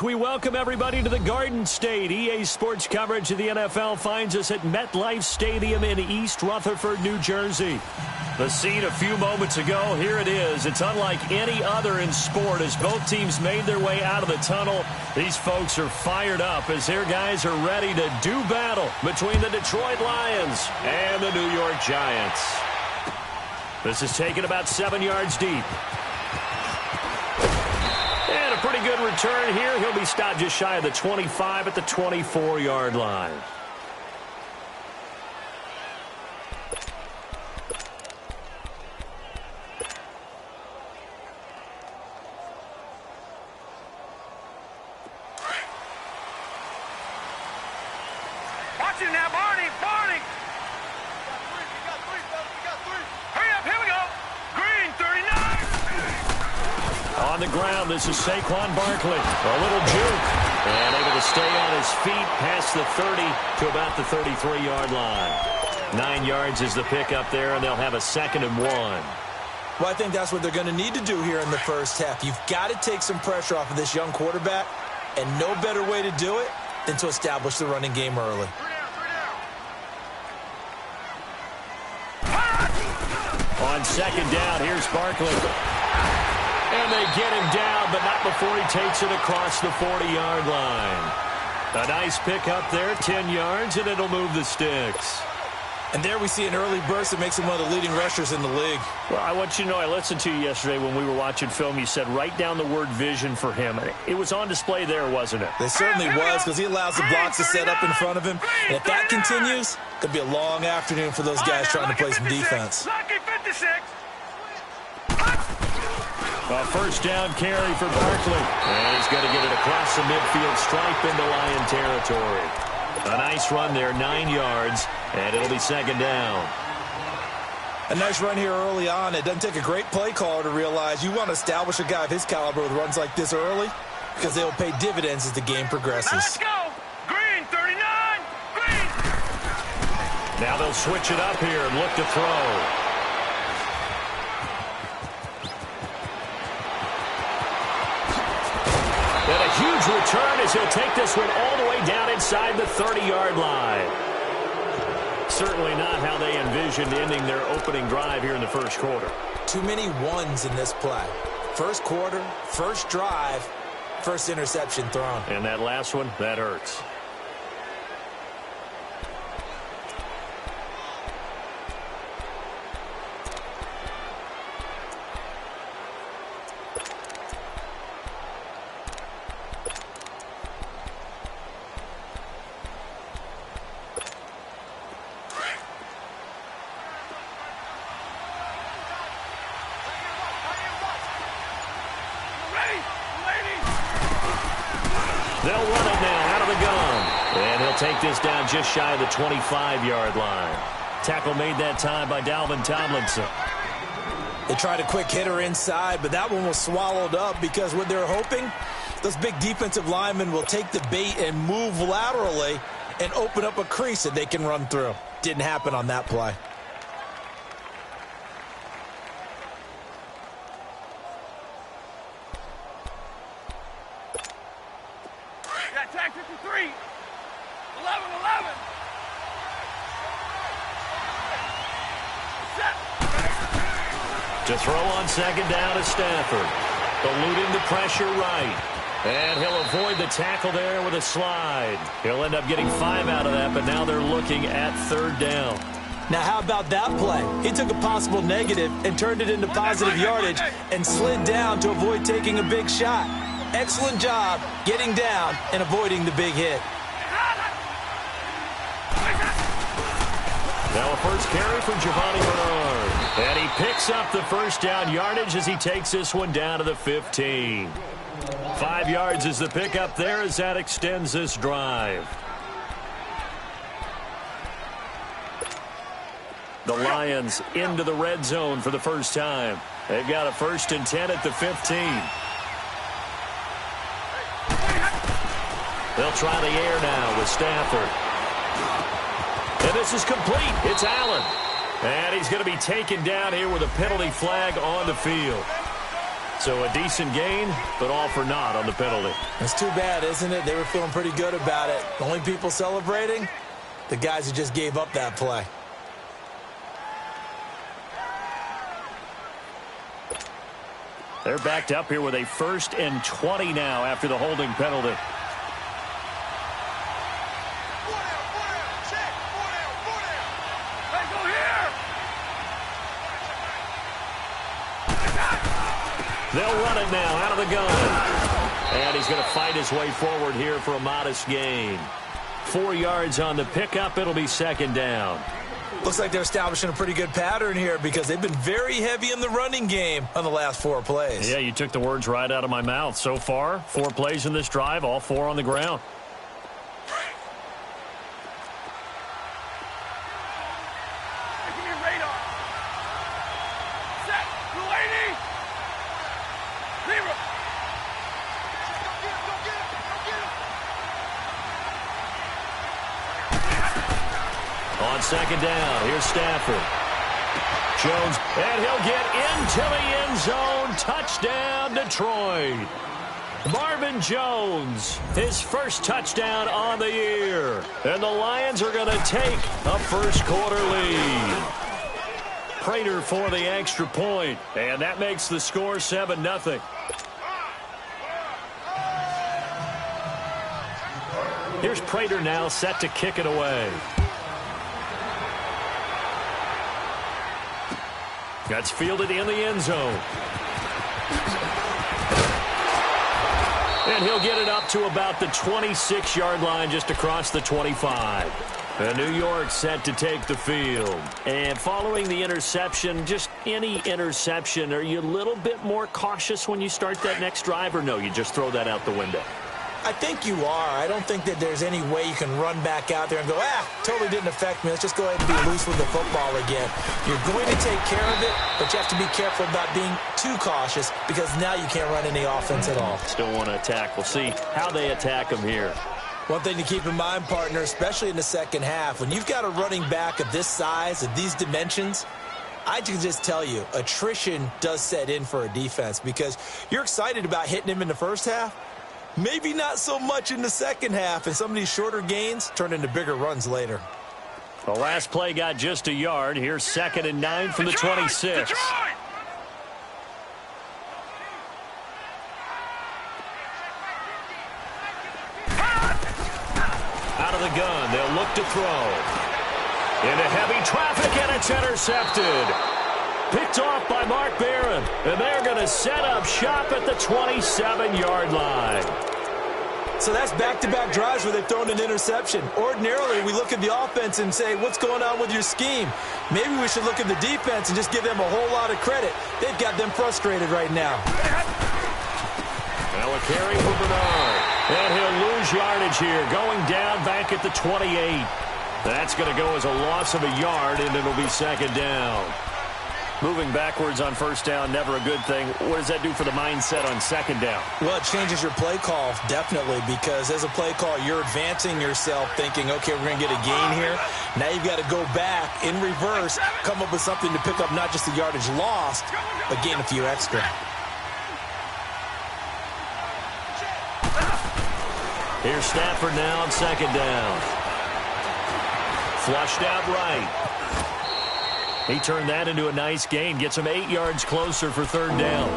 We welcome everybody to the Garden State. EA Sports coverage of the NFL finds us at MetLife Stadium in East Rutherford, New Jersey. The scene a few moments ago, here it is. It's unlike any other in sport as both teams made their way out of the tunnel. These folks are fired up as their guys are ready to do battle between the Detroit Lions and the New York Giants. This is taken about 7 yards deep. And a pretty good return here. He'll be stopped just shy of the 25 at the 24-yard line. Watch it now, Barney! Barney! We got three, fellas. We got three. Hurry up, here we go. Green, 39. On the ground, this is Saquon Barkley. A little juke. And able to stay on his feet past the 30 to about the 33-yard line. 9 yards is the pickup there, and they'll have a 2nd and 1. Well, I think that's what they're going to need to do here in the first half. You've got to take some pressure off of this young quarterback, and no better way to do it than to establish the running game early. On 2nd down, here's Barkley. And they get him down, but not before he takes it across the 40-yard line. A nice pickup there, 10 yards, and it'll move the sticks. And there we see an early burst that makes him one of the leading rushers in the league. Well, I want you to know, I listened to you yesterday when we were watching film. You said write down the word vision for him. It was on display there, wasn't it? It certainly was, because he allows the blocks to set up in front of him. And if that continues, it could be a long afternoon for those guys trying to play some defense. Lucky 56. A first down carry for Barkley. And he's going to get it across the midfield stripe into Lion territory. A nice run there, 9 yards, and it'll be 2nd down. A nice run here early on. It doesn't take a great play caller to realize you want to establish a guy of his caliber with runs like this early because they'll pay dividends as the game progresses. Now let's go. Green, 39. Green. Now they'll switch it up here and look to throw. And a huge return as he'll take this one all the way down inside the 30-yard line. Certainly not how they envisioned ending their opening drive here in the first quarter. Too many ones in this play. First quarter, first drive, first interception thrown. And that last one, that hurts. They'll run it now out of the gun. And he'll take this down just shy of the 25-yard line. Tackle made that time by Dalvin Tomlinson. They tried a quick hitter inside, but that one was swallowed up because what they're hoping, those big defensive linemen will take the bait and move laterally and open up a crease that they can run through. Didn't happen on that play. Tag 53. 11-11. To throw on 2nd down is Stafford. Eluding the pressure right. And he'll avoid the tackle there with a slide. He'll end up getting 5 out of that, but now they're looking at 3rd down. Now, how about that play? He took a possible negative and turned it into positive yardage and slid down to avoid taking a big shot. Excellent job getting down and avoiding the big hit. Now a first carry from Giovanni Bernard. And he picks up the first down yardage as he takes this one down to the 15. 5 yards is the pickup there as that extends this drive. The Lions into the red zone for the first time. They've got a 1st and 10 at the 15. They'll try the air now with Stafford. And this is complete. It's Allen. And he's going to be taken down here with a penalty flag on the field. So a decent gain, but all for naught on the penalty. It's too bad, isn't it? They were feeling pretty good about it. The only people celebrating, the guys who just gave up that play. They're backed up here with a 1st and 20 now after the holding penalty. They'll run it now out of the gun. And he's going to fight his way forward here for a modest gain. 4 yards on the pickup. It'll be 2nd down. Looks like they're establishing a pretty good pattern here because they've been very heavy in the running game on the last 4 plays. Yeah, you took the words right out of my mouth. So far, 4 plays in this drive, all 4 on the ground. On 2nd down, here's Stafford. Jones, and he'll get into the end zone. Touchdown, Detroit. Marvin Jones, his first touchdown on the year. And the Lions are going to take a first-quarter lead. Prater for the extra point, and that makes the score 7-0. Here's Prater now set to kick it away. That's fielded in the end zone. And he'll get it up to about the 26-yard line, just across the 25. And New York set to take the field. And following the interception, just any interception, are you a little bit more cautious when you start that next drive, or no, you just throw that out the window? I think you are. I don't think that there's any way you can run back out there and go, totally didn't affect me. Let's just go ahead and be loose with the football again. You're going to take care of it, but you have to be careful about being too cautious because now you can't run any offense at all. Still want to attack. We'll see how they attack them here. One thing to keep in mind, partner, especially in the second half, when you've got a running back of this size, of these dimensions, I can just tell you, attrition does set in for a defense because you're excited about hitting him in the first half. Maybe not so much in the second half, and some of these shorter gains turn into bigger runs later. The last play got just a yard. Here's 2nd and 9 from the 26. Out of the gun, they'll look to throw. Into heavy traffic, and it's intercepted. Picked off by Mark Barron, and they're going to set up shop at the 27-yard line. So that's back-to-back drives where they've thrown an interception. Ordinarily, we look at the offense and say, what's going on with your scheme? Maybe we should look at the defense and just give them a whole lot of credit. They've got them frustrated right now. Now a carry for Bernard. And he'll lose yardage here, going down back at the 28. That's going to go as a loss of a yard, and it'll be 2nd down. Moving backwards on 1st down, never a good thing. What does that do for the mindset on 2nd down? Well, it changes your play call, definitely, because as a play call, you're advancing yourself thinking, okay, we're going to get a gain here. Now you've got to go back in reverse, come up with something to pick up not just the yardage lost, but gain a few extra. Here's Stafford now on 2nd down. Flushed out right. He turned that into a nice gain. Gets him 8 yards closer for 3rd down.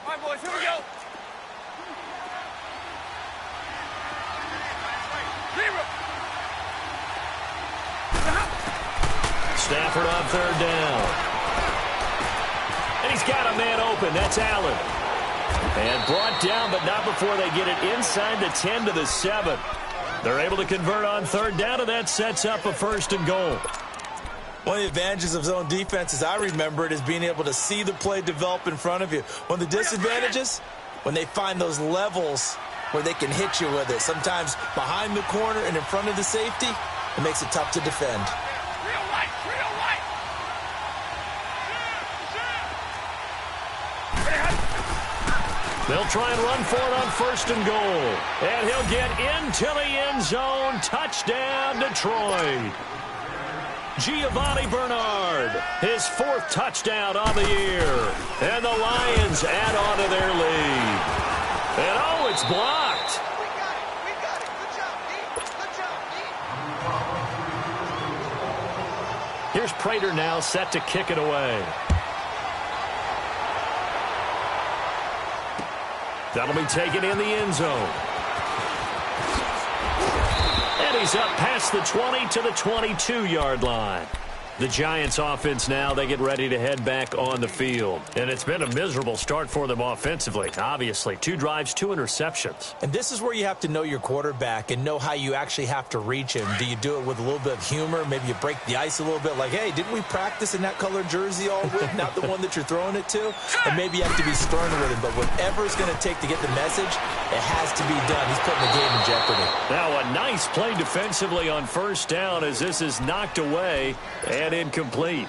All right, boys, here we go. Stafford on 3rd down. And he's got a man open. That's Allen. And brought down, but not before they get it inside the 10 to the 7. They're able to convert on 3rd down, and that sets up a 1st and goal. One of the advantages of zone defense, as I remember it, is being able to see the play develop in front of you. One of the disadvantages, when they find those levels where they can hit you with it. Sometimes behind the corner and in front of the safety, it makes it tough to defend. They'll try and run for it on 1st and goal. And he'll get into the end zone. Touchdown, Detroit. Giovanni Bernard, his 4th touchdown on the year. And the Lions add on to their lead. And oh, it's blocked. We got it. Good job, Pete. Good job, Pete. Here's Prater now set to kick it away. That'll be taken in the end zone. And he's up past the 20 to the 22-yard line. The Giants offense now, they get ready to head back on the field. And it's been a miserable start for them offensively. Obviously, 2 drives, 2 interceptions. And this is where you have to know your quarterback and know how you actually have to reach him. Do you do it with a little bit of humor? Maybe you break the ice a little bit like, hey, didn't we practice in that colored jersey all week? Not the one that you're throwing it to? And maybe you have to be stern with him. But whatever it's going to take to get the message, it has to be done. He's putting the game in jeopardy. Now a nice play defensively on 1st down as this is knocked away and incomplete.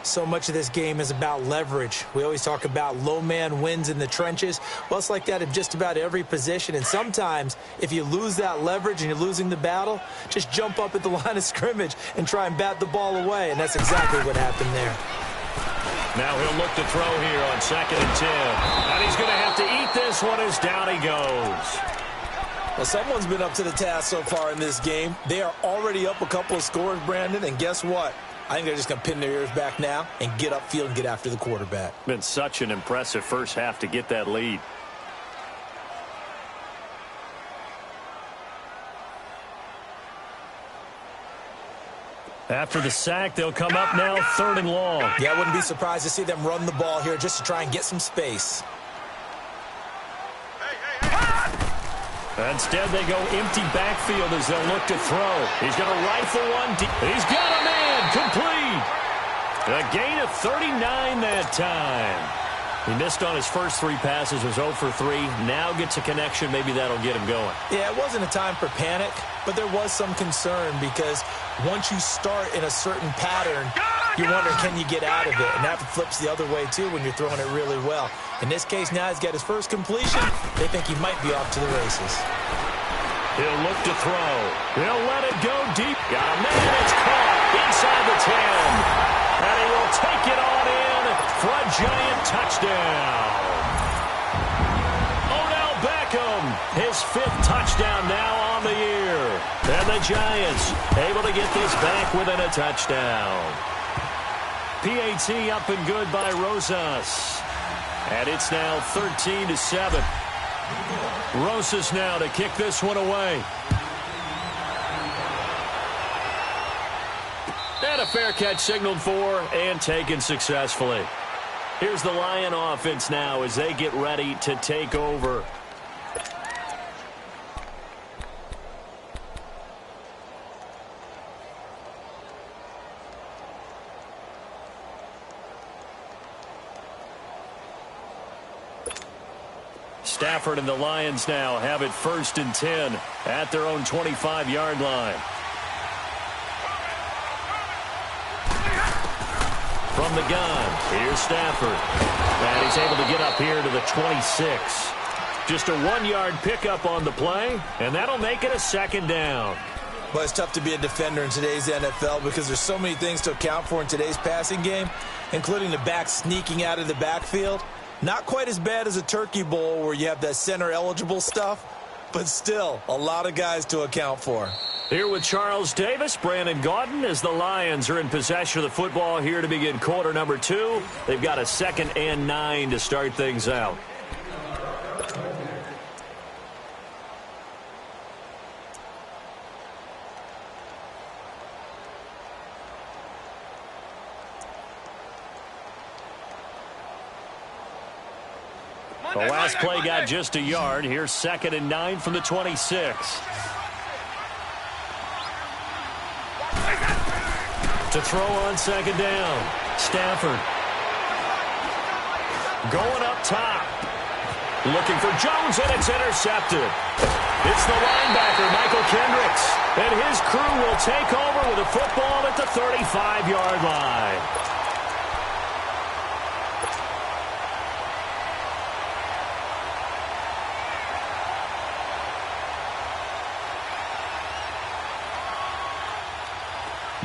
So much of this game is about leverage. We always talk about low man wins in the trenches. Well, it's like that in just about every position. And sometimes, if you lose that leverage and you're losing the battle, just jump up at the line of scrimmage and try and bat the ball away. And that's exactly what happened there. Now he'll look to throw here on 2nd and 10. And he's going to have to eat this one as down he goes. Well, someone's been up to the task so far in this game. They are already up a couple of scores, Brandon. And guess what? I think they're just going to pin their ears back now and get upfield and get after the quarterback. Been such an impressive first half to get that lead. After the sack, they'll come up now 3rd and long. Yeah, I wouldn't be surprised to see them run the ball here just to try and get some space. Instead, they go empty backfield as they'll look to throw. He's going to rifle one deep. He's got a man complete. A gain of 39 that time. He missed on his first 3 passes, was 0 for 3. Now gets a connection. Maybe that'll get him going. Yeah, it wasn't a time for panic, but there was some concern because once you start in a certain pattern, you wonder, can you get out of it? And that flips the other way, too, when you're throwing it really well. In this case, now he's got his first completion. They think he might be off to the races. He'll look to throw. He'll let it go deep. Got a man. It's caught inside the 10. And he will take it on in for a Giant touchdown. Odell Beckham, his 5th touchdown now on the year. And the Giants able to get this back within a touchdown. PAT up and good by Rosas. And it's now 13-7. Rosas now to kick this one away. And a fair catch signaled for and taken successfully. Here's the Lion offense now as they get ready to take over. Stafford and the Lions now have it 1st and 10 at their own 25-yard line. From the gun, here's Stafford. And he's able to get up here to the 26. Just a 1-yard pickup on the play, and that'll make it a 2nd down. Well, it's tough to be a defender in today's NFL because there's so many things to account for in today's passing game, including the back sneaking out of the backfield. Not quite as bad as a turkey bowl where you have that center-eligible stuff, but still a lot of guys to account for. Here with Charles Davis, Brandon Gaudin, as the Lions are in possession of the football here to begin quarter number 2. They've got a 2nd and 9 to start things out. The last play got just a yard. Here's 2nd and 9 from the 26. To throw on 2nd down. Stafford. Going up top. Looking for Jones, and it's intercepted. It's the linebacker, Michael Kendricks. And his crew will take over with a football at the 35-yard line.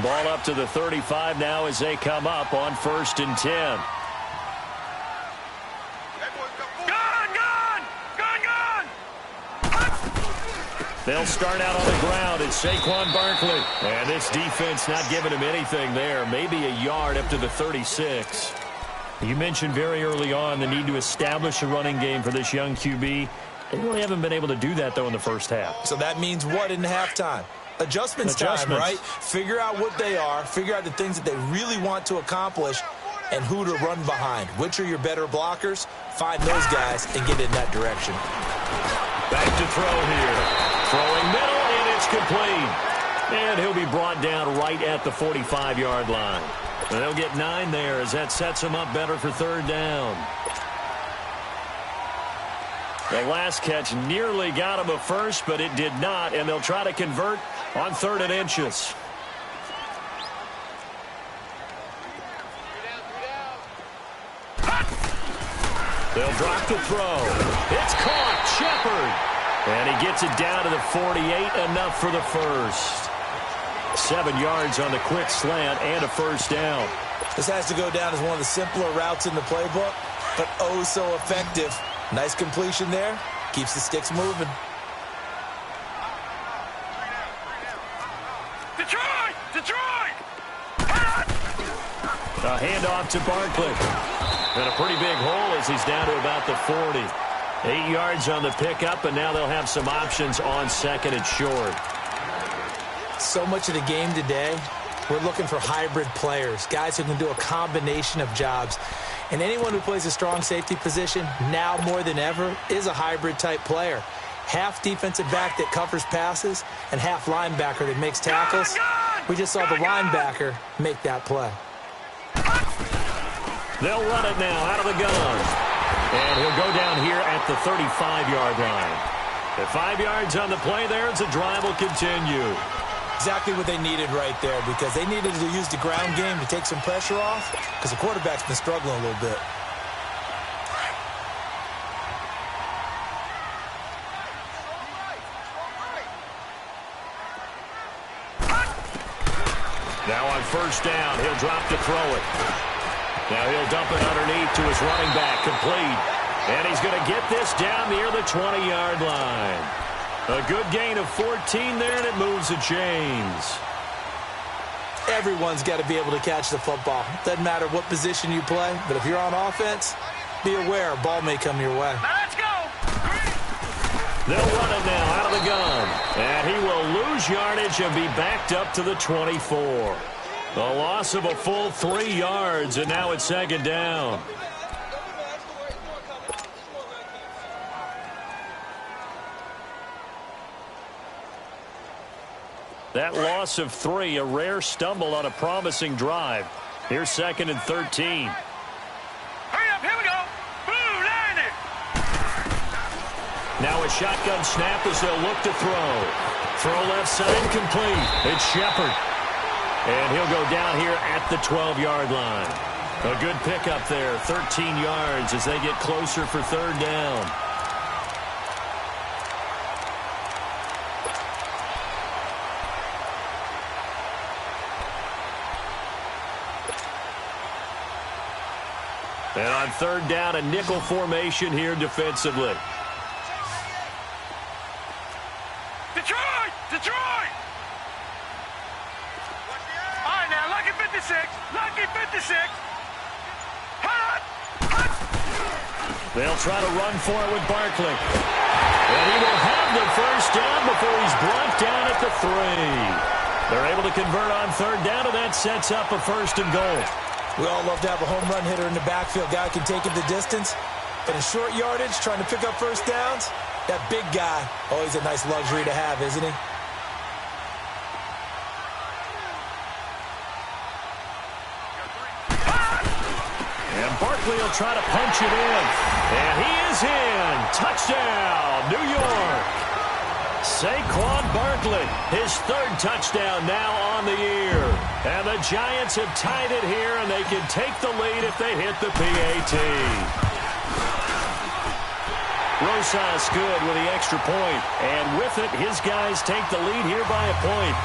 Ball up to the 35 now as they come up on 1st and 10. They'll start out on the ground. It's Saquon Barkley. And this defense not giving him anything there. Maybe a yard up to the 36. You mentioned very early on the need to establish a running game for this young QB. They really haven't been able to do that, though, in the first half. So that means what in halftime? Adjustments time, right? Figure out what they are. Figure out the things that they really want to accomplish and who to run behind. Which are your better blockers? Find those guys and get in that direction. Back to throw here. Throwing middle, and it's complete. And he'll be brought down right at the 45-yard line. And they'll get 9 there as that sets him up better for 3rd down. The last catch nearly got him a first, but it did not, and they'll try to convert on 3rd and inches. They'll drop the throw. It's caught. Shepard. And he gets it down to the 48, enough for the first. 7 yards on the quick slant and a 1st down. This has to go down as one of the simpler routes in the playbook, but oh so effective. Nice completion there. Keeps the sticks moving. Detroit! Detroit! A handoff to Barkley. And a pretty big hole as he's down to about the 40. 8 yards on the pickup, and now they'll have some options on 2nd and short. So much of the game today, we're looking for hybrid players, guys who can do a combination of jobs. And anyone who plays a strong safety position, now more than ever, is a hybrid-type player. Half defensive back that covers passes and half linebacker that makes tackles. We just saw the linebacker make that play. They'll run it now out of the gun. And he'll go down here at the 35-yard line. At 5 yards on the play there as the drive will continue. Exactly what they needed right there, because they needed to use the ground game to take some pressure off, because the quarterback's been struggling a little bit. Now on 1st down, he'll drop to throw it. Now he'll dump it underneath to his running back, complete. And he's going to get this down near the 20-yard line. A good gain of 14 there, and it moves the chains. Everyone's got to be able to catch the football. Doesn't matter what position you play, but if you're on offense, be aware a ball may come your way. Now let's go! They'll run it now out of the gun. And he will lose yardage and be backed up to the 24. The loss of a full 3 yards, and now it's 2nd down. That loss of 3, a rare stumble on a promising drive. Here's 2nd and 13. Hurry up, here we go! Boom, land it! Now a shotgun snap as they'll look to throw. Throw left side, complete. It's Shepard. And he'll go down here at the 12-yard line. A good pickup there, 13 yards as they get closer for 3rd down. And on 3rd down, a nickel formation here defensively. Detroit! Detroit! All right, now, lucky 56. Lucky 56. Hot! Hot! They'll try to run for it with Barkley. And he will have the 1st down before he's brought down at the 3. They're able to convert on 3rd down, and that sets up a 1st and goal. We all love to have a home run hitter in the backfield. Guy can take it the distance. But in short yardage, trying to pick up 1st downs, that big guy, always a nice luxury to have, isn't he? And Barkley will try to punch it in. And he is in. Touchdown, New York. Saquon Barkley, his 3rd touchdown now on the year. And the Giants have tied it here, and they can take the lead if they hit the PAT. Rosas good with the extra point. And with it, his guys take the lead here by a point.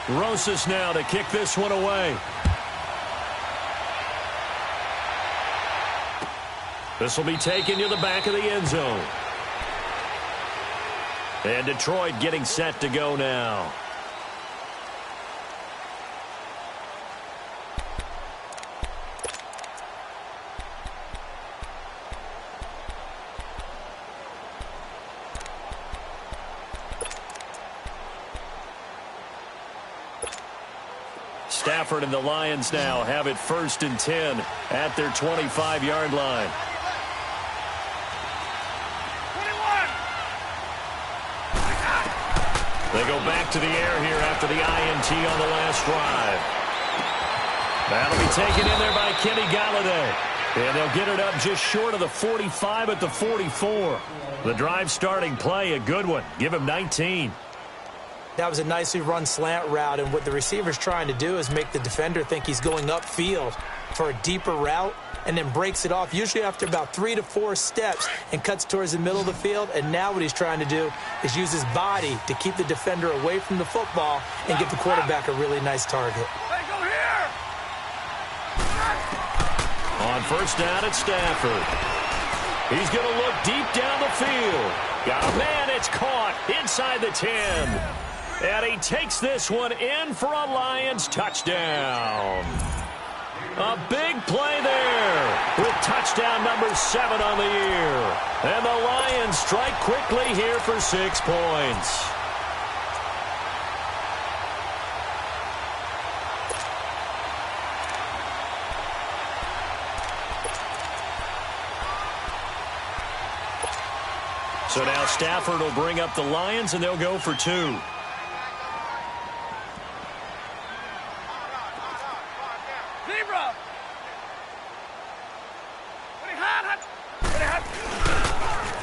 Rosas now to kick this one away. This will be taken to the back of the end zone. And Detroit getting set to go now. Stafford and the Lions now have it 1st and 10 at their 25-yard line. 21. They go back to the air here after the INT on the last drive. That'll be taken in there by Kenny Galladay. And they'll get it up just short of the 45 at the 44. The drive starting play, a good one. Give him 19. That was a nicely run slant route, and what the receiver's trying to do is make the defender think he's going upfield for a deeper route and then breaks it off, usually after about 3 to 4 steps, and cuts towards the middle of the field. And now what he's trying to do is use his body to keep the defender away from the football and get the quarterback a really nice target. Hey, go here. On 1st down at Stafford. He's going to look deep down the field. Got a man, it's caught inside the 10. And he takes this one in for a Lions touchdown. A big play there with touchdown number 7 on the year. And the Lions strike quickly here for 6 points. So now Stafford will bring up the Lions, and they'll go for 2.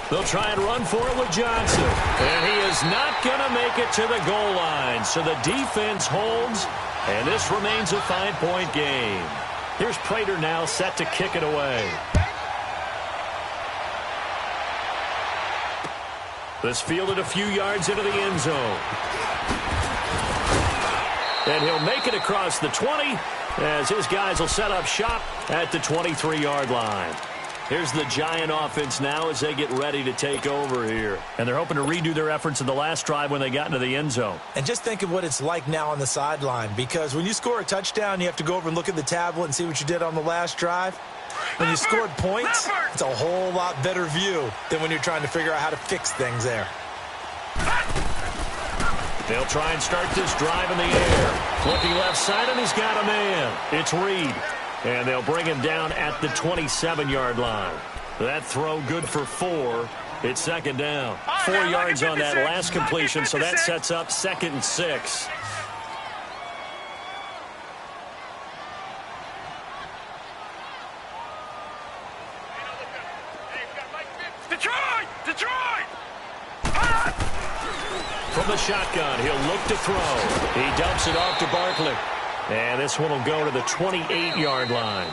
They'll try and run for it with Johnson. And he is not going to make it to the goal line. So the defense holds, and this remains a 5-point game. Here's Prater now set to kick it away. This fielded a few yards into the end zone. And he'll make it across the 20 as his guys will set up shop at the 23-yard line. Here's the Giant offense now as they get ready to take over here. And they're hoping to redo their efforts in the last drive when they got into the end zone. And just think of what it's like now on the sideline, because when you score a touchdown, you have to go over and look at the tablet and see what you did on the last drive. When you scored points, it's a whole lot better view than when you're trying to figure out how to fix things there. They'll try and start this drive in the air. Looking left side, and he's got a man. It's Reed. And they'll bring him down at the 27-yard line. That throw good for 4. It's 2nd down. 4 yards on that last completion, so that sets up 2nd and 6. Detroit! From the shotgun, he'll look to throw. He dumps it off to Barkley. And this one will go to the 28-yard line.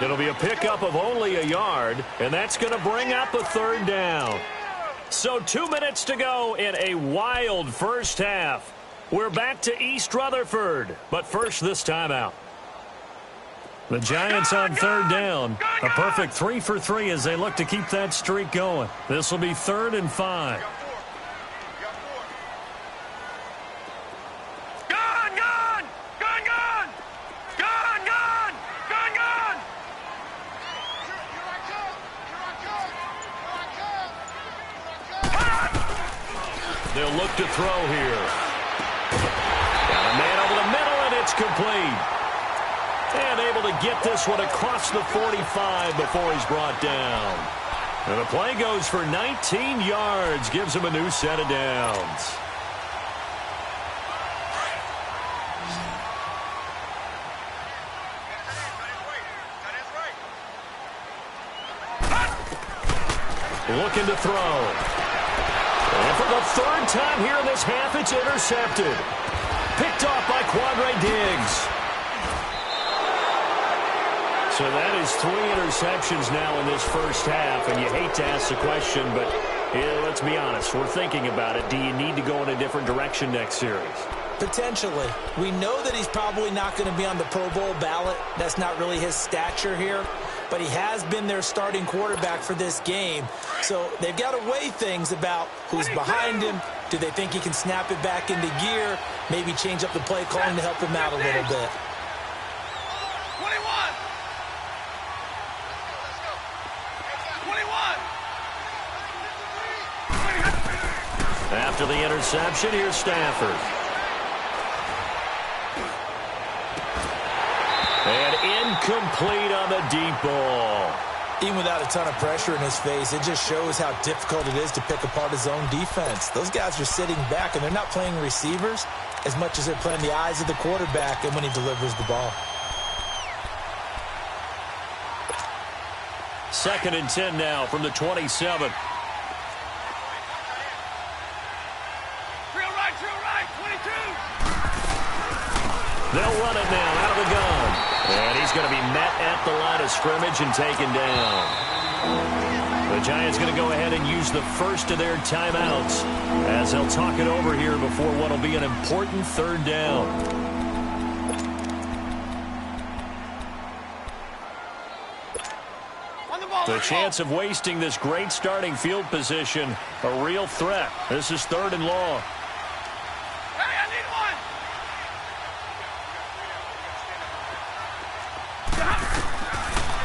It'll be a pickup of only a yard, and that's going to bring up a 3rd down. So 2 minutes to go in a wild first half. We're back to East Rutherford, but first this timeout. The Giants on 3rd down. A perfect 3 for 3 as they look to keep that streak going. This will be 3rd and 5. They'll look to throw here. Got a man over the middle, and it's complete. And able to get this one across the 45 before he's brought down. And the play goes for 19 yards, gives him a new set of downs. Looking to throw. And for the 3rd time here in this half, it's intercepted. Picked off by Quandre Diggs. So that is 3 interceptions now in this first half. And you hate to ask the question, but Yeah, let's be honest. We're thinking about it. Do you need to go in a different direction next series? Potentially. We know that he's probably not going to be on the Pro Bowl ballot. That's not really his stature here. But he has been their starting quarterback for this game. So they've got to weigh things about who's behind him. Do they think he can snap it back into gear? Maybe change up the play calling to help him out a little bit. 21. After the interception, here's Stafford. And incomplete on the deep ball. Even without a ton of pressure in his face, it just shows how difficult it is to pick apart his own defense. Those guys are sitting back, and they're not playing receivers as much as they're playing the eyes of the quarterback and when he delivers the ball. 2nd and 10 now from the 27. They'll run it now out of the gun. And he's going to be met at the line of scrimmage and taken down. The Giants going to go ahead and use the first of their timeouts as they'll talk it over here before what will be an important 3rd down. The chance of wasting this great starting field position, a real threat. This is 3rd and long.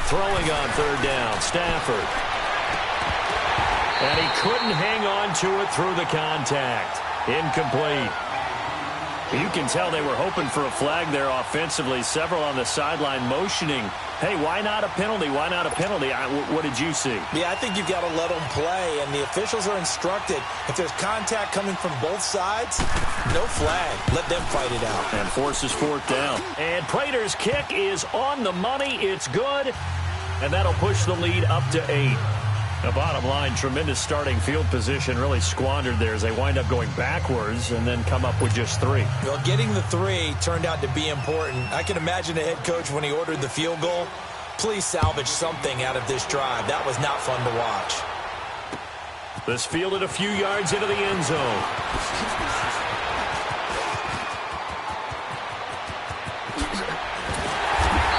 Throwing on 3rd down, Stafford. And he couldn't hang on to it through the contact. Incomplete. You can tell they were hoping for a flag there offensively. Several on the sideline motioning. Hey, why not a penalty? Why not a penalty? What did you see? Yeah, I think you've got to let them play, and the officials are instructed. If there's contact coming from both sides, no flag. Let them fight it out. And forces 4th down. And Prater's kick is on the money. It's good. And that'll push the lead up to 8. The bottom line, tremendous starting field position, really squandered there as they wind up going backwards and then come up with just 3. Well, getting the 3 turned out to be important. I can imagine the head coach when he ordered the field goal. Please salvage something out of this drive. That was not fun to watch. This fielded a few yards into the end zone.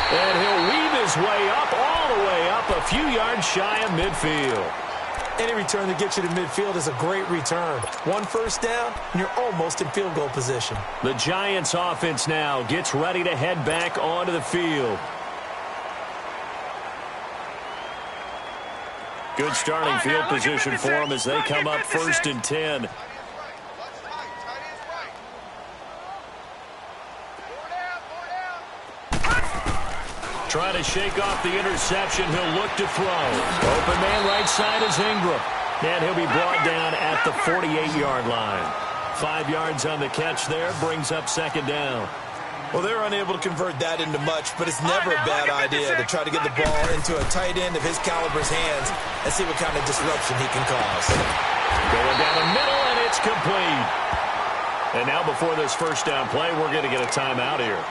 And he'll weave his way up, all the way up, a few yards shy of midfield. Any return that gets you to midfield is a great return. 1 first down, and you're almost in field goal position. The Giants offense now gets ready to head back onto the field. Good starting field position for them as they come up 1st and 10. Trying to shake off the interception. He'll look to throw. Open man right side is Ingram. And he'll be brought down at the 48-yard line. 5 yards on the catch there. Brings up 2nd down. Well, they're unable to convert that into much, but it's never a bad idea to try to get the ball into a tight end of his caliber's hands and see what kind of disruption he can cause. Going down the middle, and it's complete. And now before this 1st down play, we're going to get a timeout here,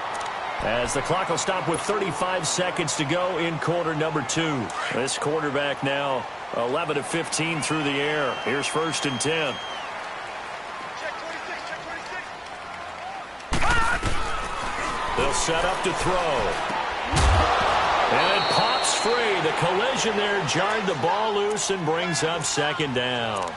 as the clock will stop with 35 seconds to go in quarter number 2. This quarterback now 11 of 15 through the air. Here's 1st and 10. They'll set up to throw. And it pops free. The collision there jarred the ball loose and brings up 2nd down.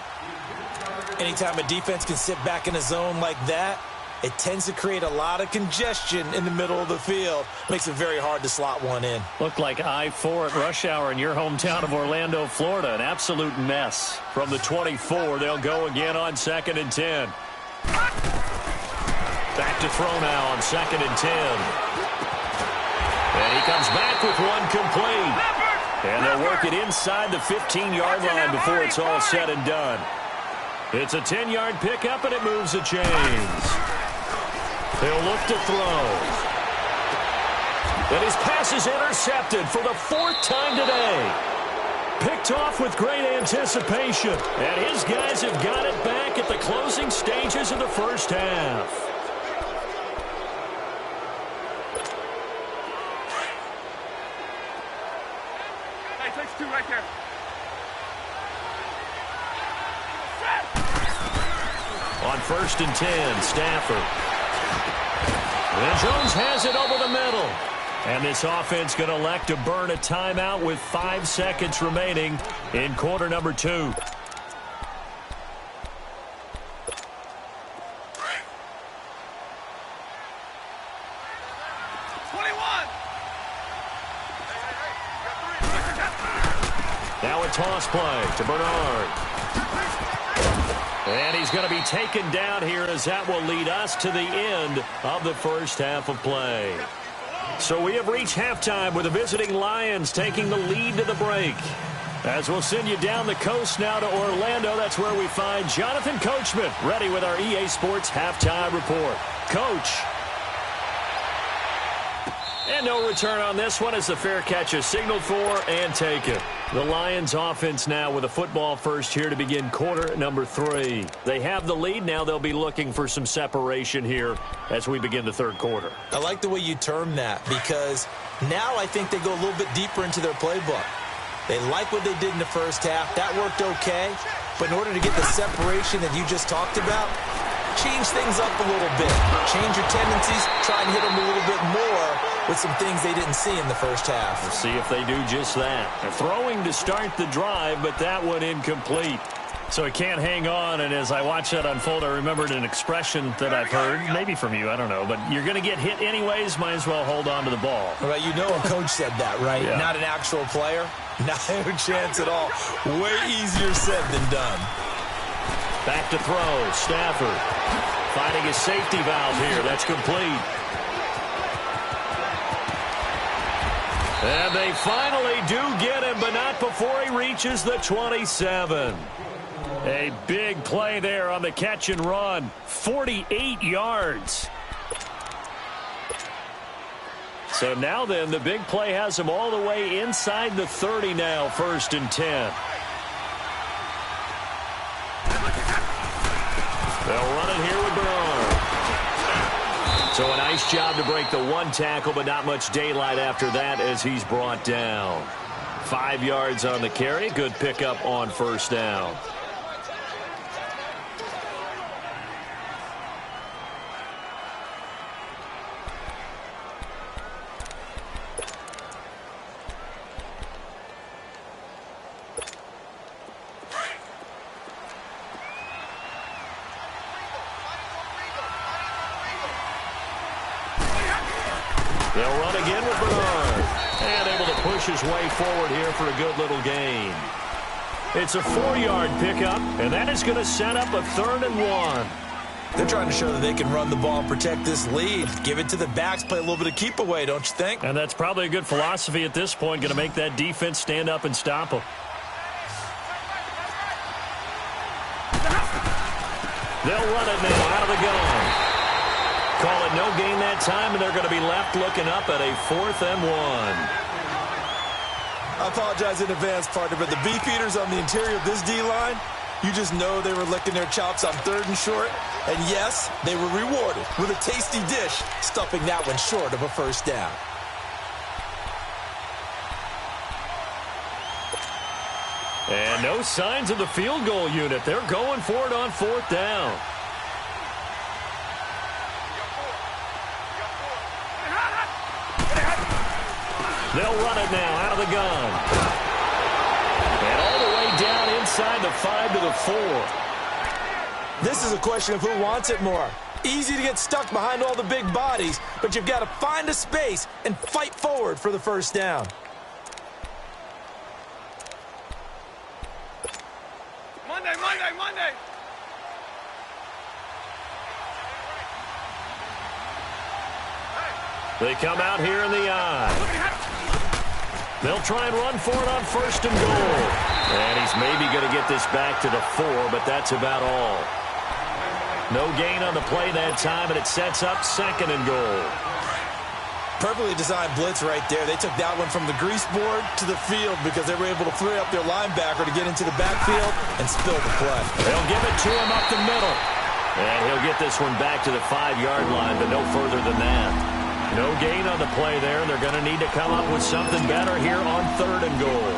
Anytime a defense can sit back in a zone like that, it tends to create a lot of congestion in the middle of the field. Makes it very hard to slot one in. Looked like I-4 at rush hour in your hometown of Orlando, Florida. An absolute mess. From the 24, they'll go again on 2nd and 10. Back to throw now on 2nd and 10. And he comes back with one complete. And they'll work it inside the 15-yard line before it's all said and done. It's a 10-yard pickup, and it moves the chains. They'll look to throw. And his pass is intercepted for the 4th time today. Picked off with great anticipation. And his guys have got it back at the closing stages of the 1st half. Hey, takes 2 right there. first and 10. Stafford. And Jones has it over the middle. And this offense going to elect to burn a timeout with 5 seconds remaining in quarter number 2. Now a toss play to Bernard. And he's going to be taken down here as that will lead us to the end of the first half of play. So we have reached halftime with the visiting Lions taking the lead to the break. As we'll send you down the coast now to Orlando, that's where we find Jonathan Coachman ready with our EA Sports halftime report. Coach. And no return on this one as the fair catch is signaled for and taken. The Lions offense now with a football first here to begin quarter number 3. They have the lead. Now they'll be looking for some separation here as we begin the third quarter. I like the way you term that because now I think they go a little bit deeper into their playbook. They like what they did in the first half. That worked okay. But in order to get the separation that you just talked about, change things up a little bit. Change your tendencies. Try and hit them a little bit more with some things they didn't see in the first half. We'll see if they do just that. They're throwing to start the drive, but that one incomplete. So he can't hang on, and as I watch that unfold, I remembered an expression that I've heard, maybe from you, I don't know, but you're going to get hit anyways, might as well hold on to the ball. Well, you know a coach said that, right? Yeah. Not an actual player. Not a chance at all. Way easier said than done. Back to throw. Stafford finding his safety valve here. That's complete. And they finally do get him, but not before he reaches the 27. A big play there on the catch and run. 48 yards. So now then, the big play has him all the way inside the 30 now, first and 10. They'll run it here with Bernard. So a nice job to break the one tackle, but not much daylight after that as he's brought down. 5 yards on the carry. Good pickup on first down. They'll run again with Bernard. And able to push his way forward here for a good little gain. It's a 4-yard pickup, and that is going to set up a 3rd and 1. They're trying to show that they can run the ball and protect this lead. Give it to the backs, play a little bit of keep away, don't you think? And that's probably a good philosophy at this point, going to make that defense stand up and stop them. They'll run it now out of the gun. Call it no gain that time, and they're going to be left looking up at a 4th and 1. I apologize in advance, partner, but the beef eaters on the interior of this D-line, you just know they were licking their chops on 3rd and short. And yes, they were rewarded with a tasty dish, stuffing that one short of a first down. And no signs of the field goal unit. They're going for it on 4th down. They'll run it now out of the gun. And all the way down inside the 5 to the 4. This is a question of who wants it more. Easy to get stuck behind all the big bodies, but you've got to find a space and fight forward for the first down. Monday, Monday, Monday. They come out here in the eye. They'll try and run for it on 1st and goal. And he's maybe going to get this back to the 4, but that's about all. No gain on the play that time, and it sets up 2nd and goal. Perfectly designed blitz right there. They took that one from the grease board to the field because they were able to free up their linebacker to get into the backfield and spill the play. They'll give it to him up the middle. And he'll get this one back to the 5-yard line, but no further than that. No gain on the play there. They're going to need to come up with something better here on 3rd and goal.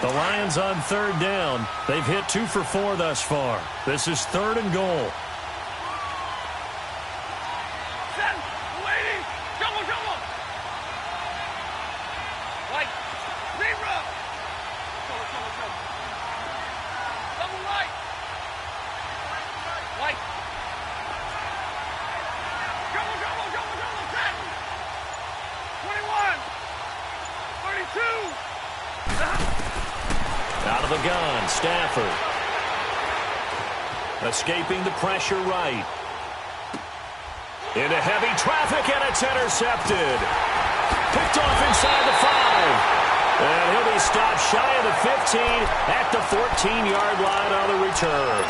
The Lions on third down. They've hit 2 for 4 thus far. This is 3rd and goal. Set. Waiting. Jumble, jumble. Right. Zebra. Jumble, jumble, jumble. Double right. Right. Jumble, jumble, jumble, jumble. Set. 21. 32. Out of the gun, Stafford. Escaping the pressure right. Into heavy traffic, and it's intercepted. Picked off inside the 5. And he'll be stopped shy of the 15 at the 14-yard line on the return.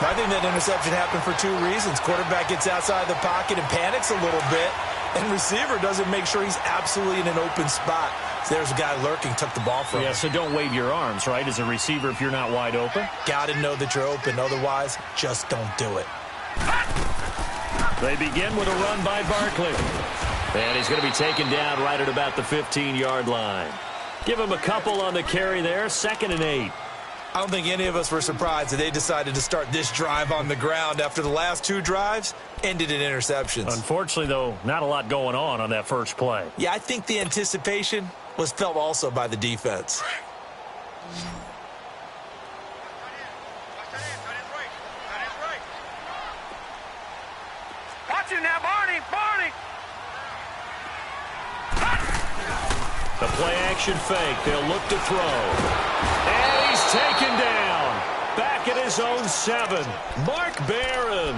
I think that interception happened for 2 reasons. Quarterback gets outside the pocket and panics a little bit, and receiver doesn't make sure he's absolutely in an open spot. So there's a guy lurking, took the ball from him. Yeah, so don't wave your arms, right, as a receiver if you're not wide open. Got to know that you're open. Otherwise, just don't do it. They begin with a run by Barkley. And he's going to be taken down right at about the 15-yard line. Give him a couple on the carry there, 2nd and 8. I don't think any of us were surprised that they decided to start this drive on the ground after the last 2 drives ended in interceptions. Unfortunately, though, not a lot going on that first play. Yeah, I think the anticipation was felt also by the defense. Watch it now, Barney. Barney. The play-action fake. They'll look to throw. And he's taken down. Back at his own 7. Mark Barron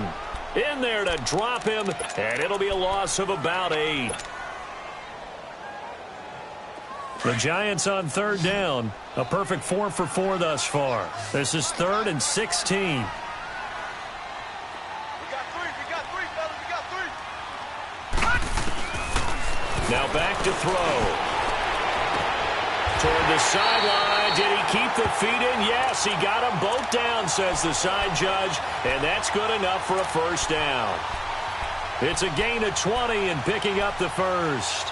in there to drop him, and it'll be a loss of about 8. The Giants on third down. A perfect 4 for 4 thus far. This is 3rd and 16. We got 3. We got 3, fellas. We got 3. Now back to throw. Toward the sideline. Did he keep the feet in? Yes, he got them both down, says the side judge, and that's good enough for a first down. It's a gain of 20 and picking up the first.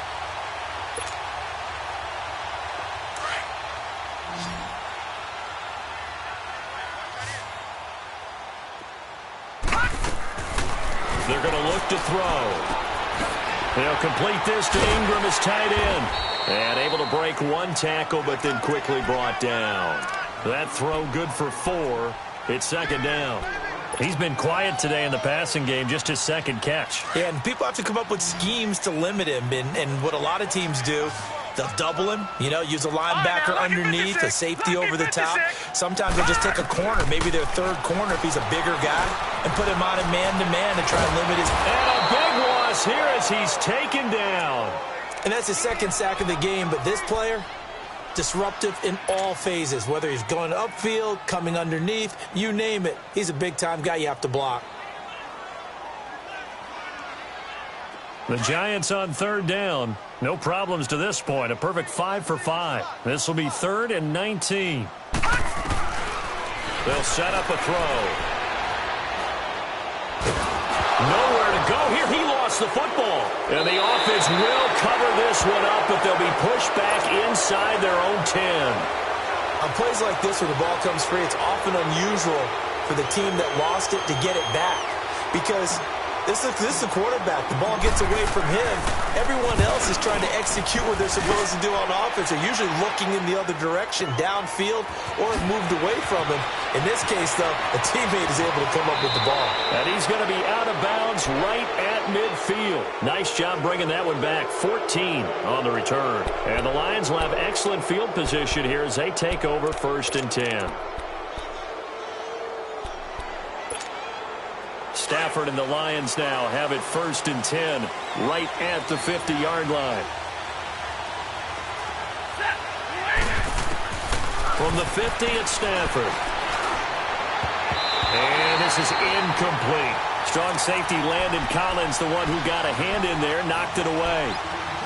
They're going to look to throw. They'll complete this to Ingram as tight end. And able to break 1 tackle, but then quickly brought down. That throw good for 4. It's 2nd down. He's been quiet today in the passing game, just his 2nd catch. Yeah, and people have to come up with schemes to limit him. And what a lot of teams do, they'll double him, use a linebacker underneath, a safety over the top. Sometimes they'll just take a corner, maybe their 3rd corner if he's a bigger guy, and put him on a man-to-man to try and limit his... And a big loss here as he's taken down. And that's his 2nd sack of the game, but this player, disruptive in all phases, whether he's going upfield, coming underneath, you name it. He's a big-time guy you have to block. The Giants on third down. No problems to this point. A perfect 5 for 5. This will be 3rd and 19. They'll set up a throw. Nowhere to go here. He lost the football. And the offense will cover this one up, but they'll be pushed back inside their own 10. On plays like this where the ball comes free, it's often unusual for the team that lost it to get it back. Because this is the quarterback. The ball gets away from him. Everyone else is trying to execute what they're supposed to do on offense. They're usually looking in the other direction, downfield, or have moved away from him. In this case, though, a teammate is able to come up with the ball. And he's going to be out of bounds right at midfield. Nice job bringing that one back. 14 on the return. And the Lions will have excellent field position here as they take over 1st and 10. Stafford and the Lions now have it 1st and 10 right at the 50-yard line. From the 50 at Stafford. And this is incomplete. Strong safety Landon Collins, the one who got a hand in there, knocked it away.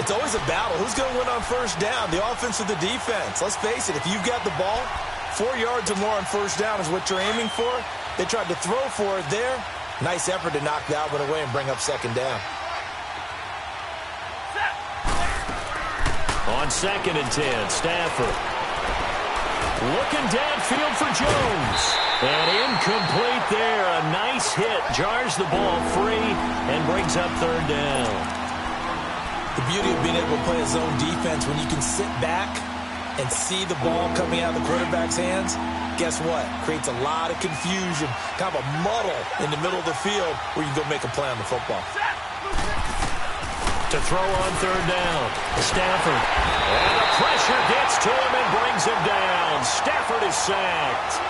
It's always a battle. Who's going to win on 1st down, the offense or the defense? Let's face it, if you've got the ball, 4 yards or more on 1st down is what you're aiming for. They tried to throw for it there. Nice effort to knock that one away and bring up 2nd down. On 2nd and 10, Stafford. Looking downfield for Jones. And incomplete there. A nice hit. Jars the ball free and brings up third down. The beauty of being able to play a zone defense when you can sit back and see the ball coming out of the quarterback's hands, guess what? Creates a lot of confusion, kind of a muddle in the middle of the field where you can go make a play on the football. To throw on third down, Stafford. And the pressure gets to him and brings him down. Stafford is sacked.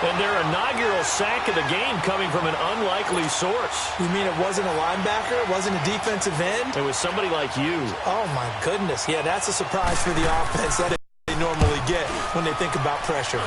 And their inaugural sack of the game coming from an unlikely source. You mean it wasn't a linebacker? It wasn't a defensive end? It was somebody like you. Oh, my goodness. Yeah, that's a surprise for the offense that they normally get when they think about pressure.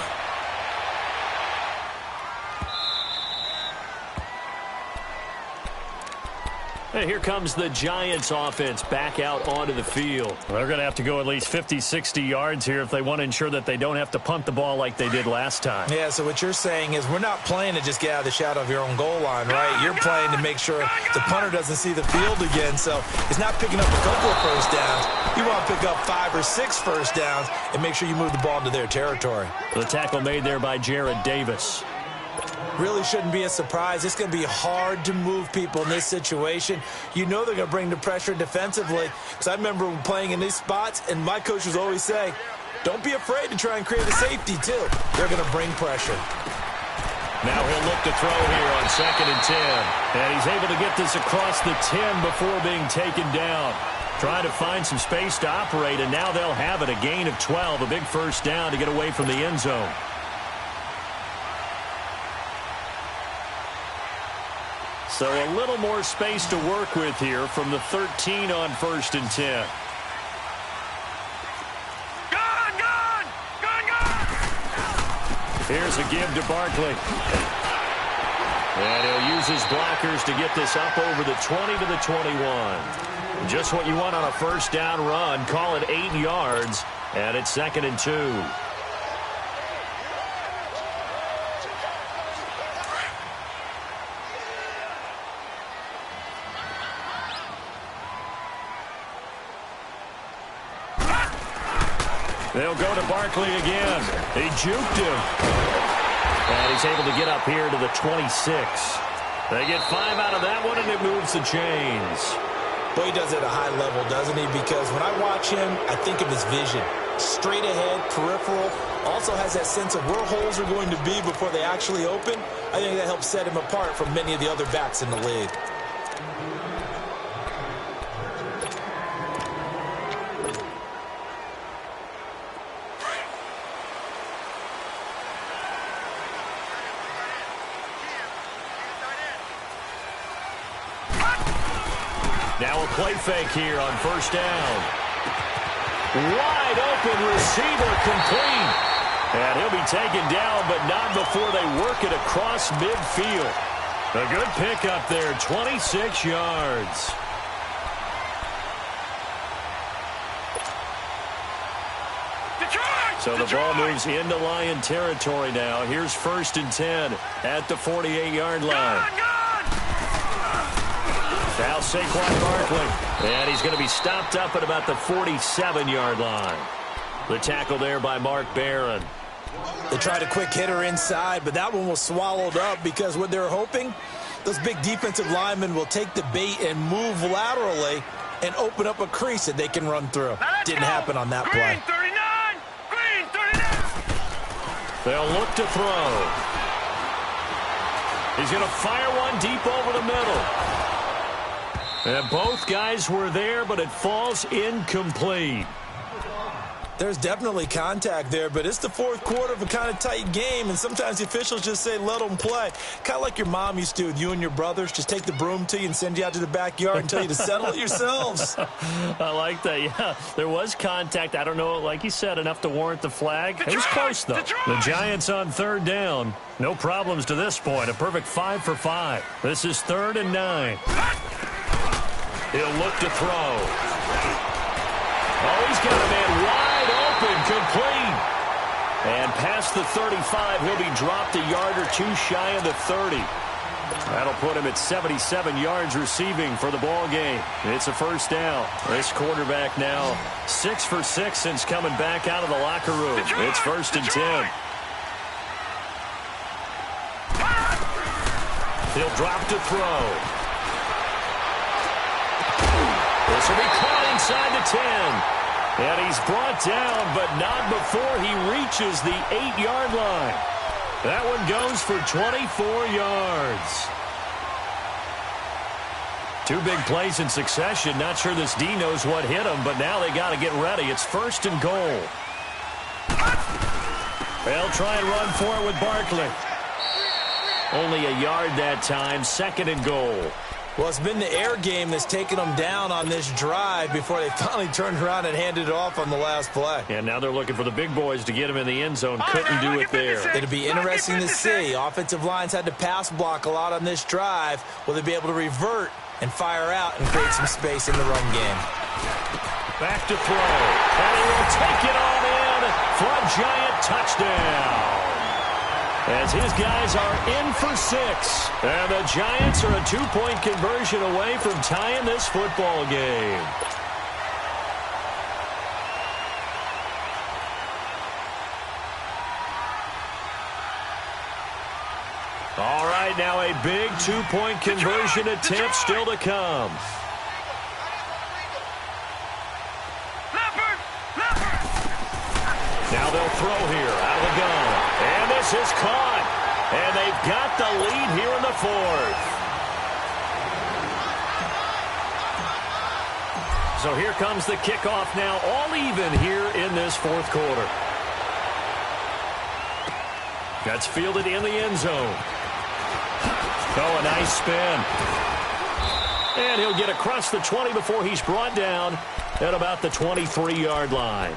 And here comes the Giants offense back out onto the field. They're going to have to go at least 50, 60 yards here if they want to ensure that they don't have to punt the ball like they did last time. Yeah, so what you're saying is we're not playing to just get out of the shadow of your own goal line, right? You're playing to make sure the punter doesn't see the field again. So it's not picking up a couple of first downs. You want to pick up 5 or 6 first downs and make sure you move the ball into their territory. The tackle made there by Jared Davis. Really shouldn't be a surprise. It's going to be hard to move people in this situation. You know they're going to bring the pressure defensively. Because I remember playing in these spots, and my coach was always saying, don't be afraid to try and create a safety, too. They're going to bring pressure. Now he'll look to throw here on 2nd and 10. And he's able to get this across the 10 before being taken down. Trying to find some space to operate, and now they'll have it. A gain of 12, a big first down to get away from the end zone. So a little more space to work with here from the 13 on 1st and 10. Here's a give to Barkley. And he'll use his blockers to get this up over the 20 to the 21. Just what you want on a first down run. Call it 8 yards. And it's 2nd and 2. They'll go to Barkley again. He juked him. And he's able to get up here to the 26. They get 5 out of that one, and it moves the chains. Boy, he does it at a high level, doesn't he? Because when I watch him, I think of his vision. Straight ahead, peripheral. Also has that sense of where holes are going to be before they actually open. I think that helps set him apart from many of the other backs in the league. Now a play fake here on first down. Wide open receiver complete. And he'll be taken down, but not before they work it across midfield. A good pickup there, 26 yards. So the ball moves into Lion territory now. Here's 1st and 10 at the 48-yard line. Now Saquon Barkley, and he's going to be stopped up at about the 47-yard line. The tackle there by Mark Barron. They tried a quick hitter inside, but that one was swallowed up because what they're hoping, those big defensive linemen will take the bait and move laterally and open up a crease that they can run through. Didn't happen on that play. Green 39. They'll look to throw. He's going to fire one deep over the middle. And both guys were there, but it falls incomplete. There's definitely contact there, but it's the fourth quarter of a kind of tight game, and sometimes the officials just say, let them play. Kind of like your mom used to with you and your brothers. Just take the broom to you and send you out to the backyard and tell you to settle it yourselves. I like that, yeah. There was contact. I don't know, like you said, enough to warrant the flag. It was close, though. The Giants on 3rd down. No problems to this point. A perfect 5 for 5. This is 3rd and 9. He'll look to throw. Oh, he's got a man wide open, complete. And past the 35, he'll be dropped a yard or two shy of the 30. That'll put him at 77 yards receiving for the ball game. It's a first down. This quarterback now 6 for 6 since coming back out of the locker room. It's 1st and 10. He'll drop to throw. This will be caught inside the 10. And he's brought down, but not before he reaches the 8-yard line. That one goes for 24 yards. 2 big plays in succession. Not sure this D knows what hit him, but now they got to get ready. It's 1st and goal. They'll try and run for it with Barkley. Only a yard that time, 2nd and goal. Well, it's been the air game that's taken them down on this drive before they finally turned around and handed it off on the last play. And now they're looking for the big boys to get him in the end zone. Couldn't do it there. It'll be interesting to see. Offensive lines had to pass block a lot on this drive. Will they be able to revert and fire out and create some space in the run game? Back to throw. And he will take it on in for a giant touchdown. As his guys are in for 6. And the Giants are a 2-point conversion away from tying this football game. All right, now a big 2-point conversion attempt still to come. Now they'll throw here out of the gun. And this is caught. And they've got the lead here in the 4th. So here comes the kickoff now, all even here in this 4th quarter. That's fielded in the end zone. Oh, a nice spin. And he'll get across the 20 before he's brought down at about the 23-yard line.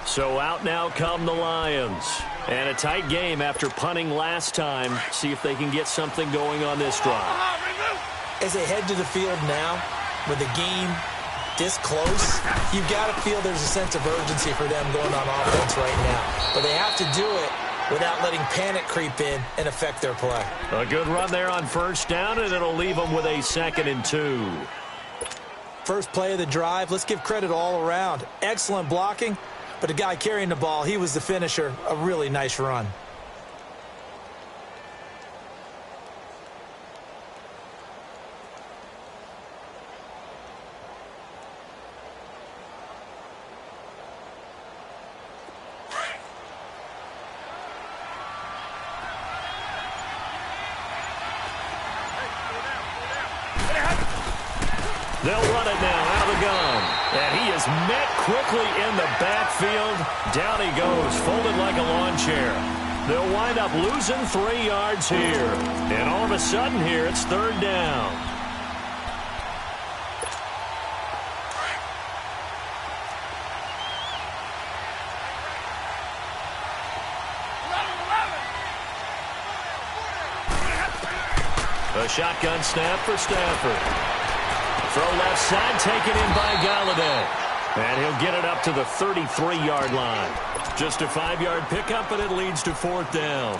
So out now come the Lions. And a tight game after punting last time. See if they can get something going on this drive. As they head to the field now, with the game this close, you've got to feel there's a sense of urgency for them going on offense right now. But they have to do it without letting panic creep in and affect their play. A good run there on 1st down, and it'll leave them with a 2nd and 2. First play of the drive, let's give credit all around. Excellent blocking. But the guy carrying the ball, he was the finisher. A really nice run. They'll run it now out of the gun. And he is met quickly in the backfield. Down he goes, folded like a lawn chair. They'll wind up losing 3 yards here. And all of a sudden here, it's 3rd down. A shotgun snap for Stafford. Throw left side, taken in by Galladay. And he'll get it up to the 33-yard line. Just a 5-yard pickup, and it leads to 4th down.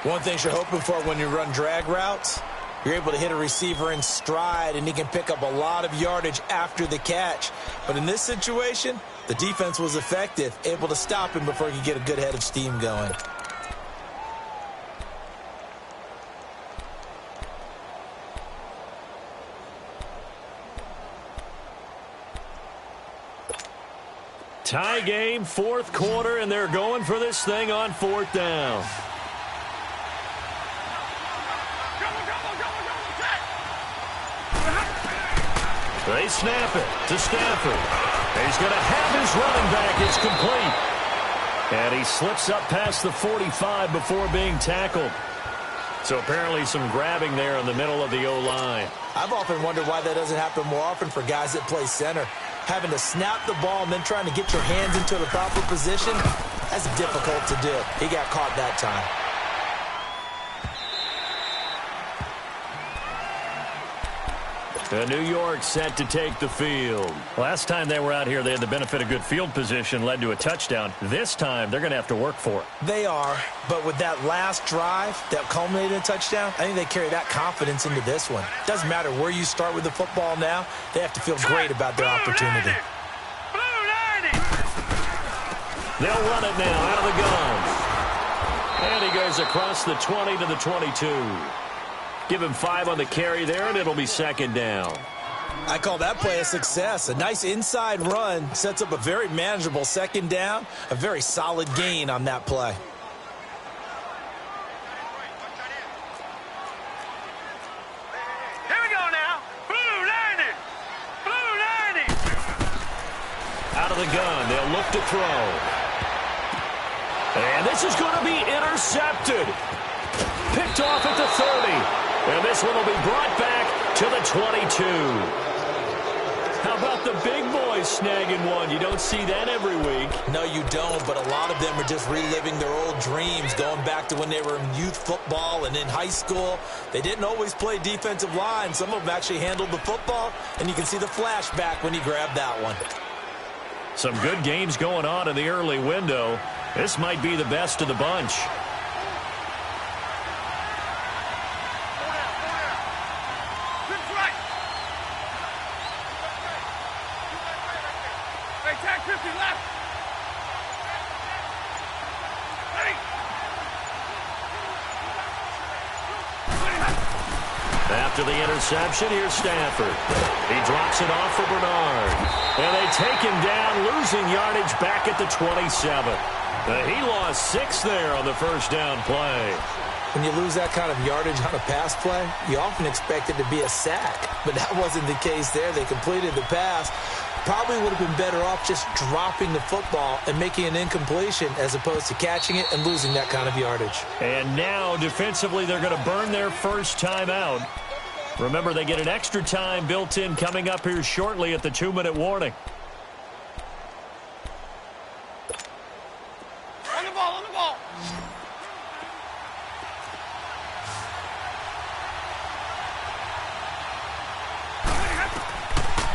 One thing you're hoping for when you run drag routes, you're able to hit a receiver in stride, and he can pick up a lot of yardage after the catch. But in this situation, the defense was effective, able to stop him before he could get a good head of steam going. Tie game, 4th quarter, and they're going for this thing on 4th down. They snap it to Stafford. He's going to have his running back. It's complete. And he slips up past the 45 before being tackled. So apparently some grabbing there in the middle of the O-line. I've often wondered why that doesn't happen more often for guys that play center. Having to snap the ball and then trying to get your hands into the proper position, that's difficult to do. He got caught that time. New York set to take the field. Last time they were out here, they had the benefit of good field position, led to a touchdown. This time, they're going to have to work for it. They are, but with that last drive that culminated in a touchdown, I think they carry that confidence into this one. Doesn't matter where you start with the football now, they have to feel great about their opportunity. They'll run it now out of the gun. And he goes across the 20 to the 22. Give him 5 on the carry there, and it'll be second down. I call that play a success. A nice inside run sets up a very manageable second down. A very solid gain on that play. Here we go now. Blue 90. Blue 90. Out of the gun, they'll look to throw. And this is going to be intercepted. Picked off at the 30. And this one will be brought back to the 22. How about the big boys snagging one? You don't see that every week. No, you don't, but a lot of them are just reliving their old dreams, going back to when they were in youth football and in high school. They didn't always play defensive line. Some of them actually handled the football, and you can see the flashback when he grabbed that one. Some good games going on in the early window. This might be the best of the bunch. After the interception, here's Stafford. He drops it off for Bernard. And they take him down, losing yardage back at the 27. He lost 6 there on the first down play. When you lose that kind of yardage on a pass play, you often expect it to be a sack. But that wasn't the case there. They completed the pass. Probably would have been better off just dropping the football and making an incompletion as opposed to catching it and losing that kind of yardage. And now, defensively, they're going to burn their first time out. Remember, they get an extra time built in coming up here shortly at the 2-minute warning. On the ball, on the ball.